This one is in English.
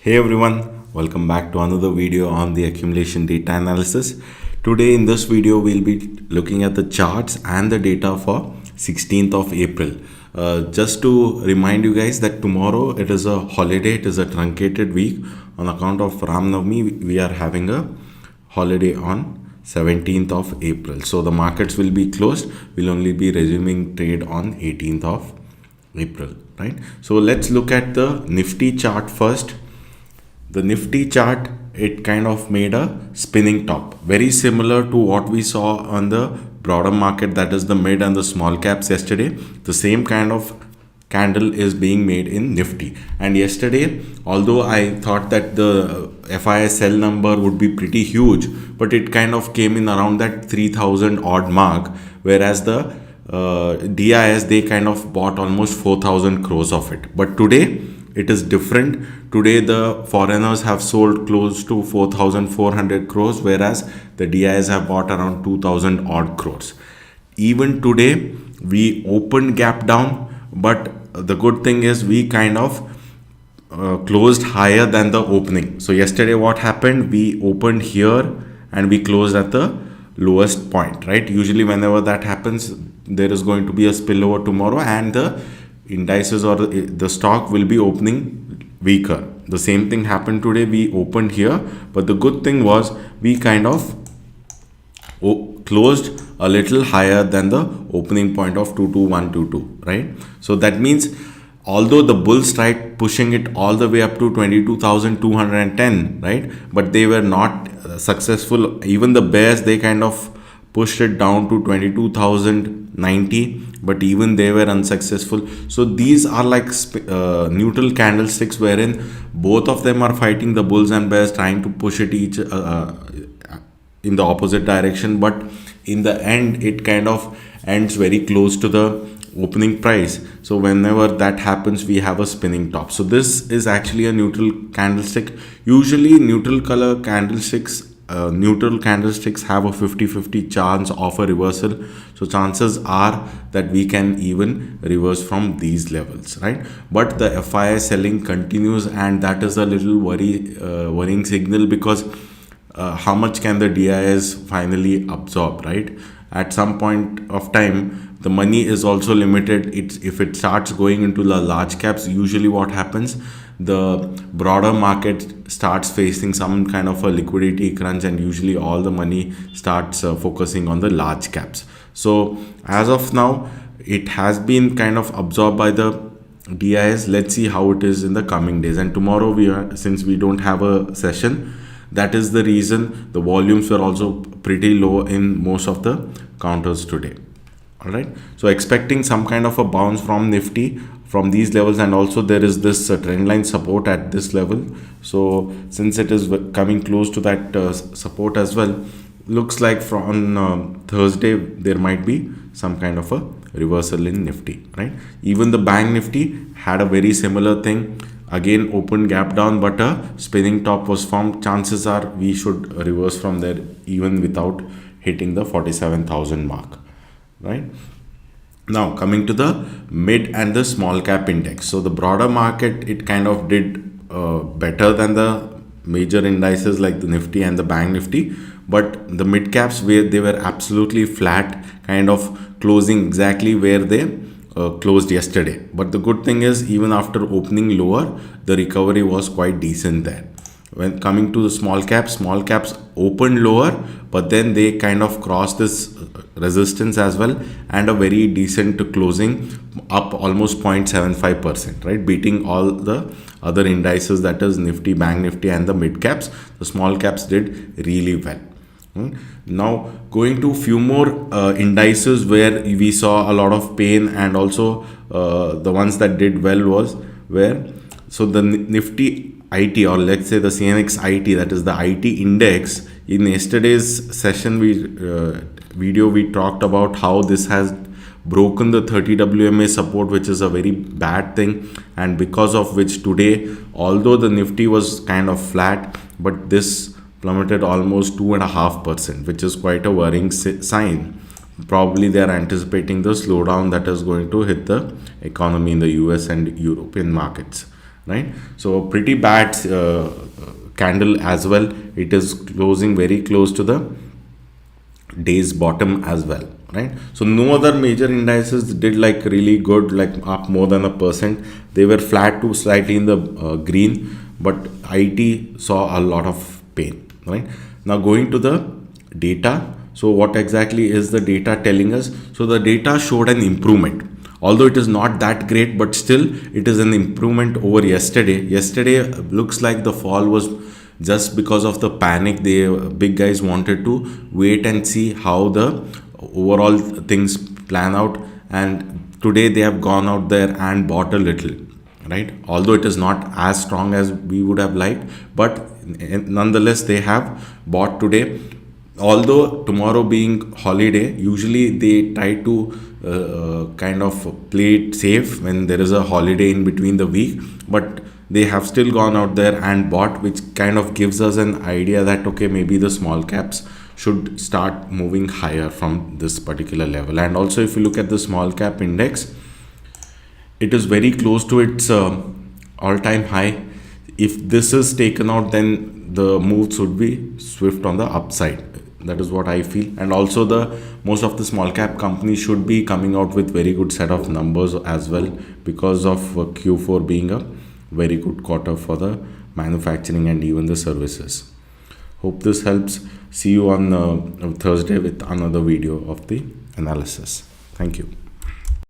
Hey everyone, welcome back to another video on the accumulation data analysis. Today in this video we'll be looking at the charts and the data for 16th of April. Just to remind you guys that tomorrow it is a holiday, it is a truncated week on account of Ram Navami. We are having a holiday on 17th of April. So the markets will be closed. We'll only be resuming trade on 18th of April, right? So let's look at the Nifty chart first. The Nifty chart, it kind of made a spinning top, very similar to what we saw on the broader market, that is the mid and the small caps yesterday. The same kind of candle is being made in Nifty. And yesterday, although I thought that the FIIs sell number would be pretty huge, but it kind of came in around that 3,000 odd mark, whereas the DIs, they kind of bought almost 4,000 crores of it. But today it is different. Today the foreigners have sold close to 4,400 crores, whereas the DIs have bought around 2,000 odd crores. Even today we opened gap down, but the good thing is we kind of closed higher than the opening. So yesterday what happened, we opened here and we closed at the lowest point, right? Usually whenever that happens, there is going to be a spillover tomorrow and the indices or the stock will be opening weaker. The same thing happened today. We opened here, but the good thing was we kind of closed a little higher than the opening point of 22122, right? So that means although the bulls tried pushing it all the way up to 22,210, right, but they were not successful. Even the bears, they kind of pushed it down to 22,090, but even they were unsuccessful. So these are like neutral candlesticks wherein both of them are fighting, the bulls and bears, trying to push it each in the opposite direction, but in the end it kind of ends very close to the opening price. So whenever that happens, we have a spinning top. So this is actually a neutral candlestick. Usually neutral color candlesticks, neutral candlesticks have a 50-50 chance of a reversal. So chances are that we can even reverse from these levels, right? But the FII selling continues, and that is a little worrying signal, because how much can the DIs finally absorb, right? At some point of time, the money is also limited. If it starts going into the large caps, usually what happens, the broader market starts facing some kind of a liquidity crunch, and usually all the money starts focusing on the large caps. So as of now, it has been kind of absorbed by the DIs. Let's see how it is in the coming days. And tomorrow, since we don't have a session, that is the reason the volumes were also pretty low in most of the counters today. All right, so expecting some kind of a bounce from Nifty from these levels, and also there is this trend line support at this level. So since it is coming close to that support as well, looks like from Thursday there might be some kind of a reversal in Nifty, right? Even the bank Nifty had a very similar thing. Again, open gap down, but a spinning top was formed. Chances are we should reverse from there even without hitting the 47,000 mark, right? Now coming to the mid and the small cap index. So the broader market, it kind of did better than the major indices like the Nifty and the bank Nifty, but the mid caps, where they were absolutely flat, kind of closing exactly where they closed yesterday. But the good thing is, even after opening lower, the recovery was quite decent there. When coming to the small caps opened lower, but then they kind of crossed this resistance as well, and a very decent closing, up almost 0.75%, right, beating all the other indices, that is Nifty, bank Nifty and the mid caps. The small caps did really well. Now going to few more indices where we saw a lot of pain, and also the ones that did well was where, so the Nifty IT, or let's say the CNX IT, that is the IT index. In yesterday's session video, we talked about how this has broken the 30 WMA support, which is a very bad thing, and because of which today, although the Nifty was kind of flat, but this plummeted almost 2.5%, which is quite a worrying sign. Probably they are anticipating the slowdown that is going to hit the economy in the US and European markets, right? So pretty bad candle as well. It is closing very close to the day's bottom as well, right? So no other major indices did like really good, like up more than 1%. They were flat to slightly in the green, but IT saw a lot of pain, right? Now going to the data. So what exactly is the data telling us? So the data showed an improvement, although it is not that great, but still it is an improvement over yesterday. Yesterday looks like the fall was just because of the panic. The big guys wanted to wait and see how the overall things plan out, and today they have gone out there and bought a little, right? Although it is not as strong as we would have liked, but nonetheless they have bought today. Although tomorrow being holiday, usually they try to kind of play it safe when there is a holiday in between the week, but they have still gone out there and bought, which kind of gives us an idea that okay, maybe the small caps should start moving higher from this particular level. And also if you look at the small cap index, it is very close to its all-time high. If this is taken out, then the move should be swift on the upside. That is what I feel. And also the most of the small cap companies should be coming out with very good set of numbers as well, because of Q4 being a very good quarter for the manufacturing and even the services. Hope this helps. See you on Thursday with another video of the analysis. Thank you.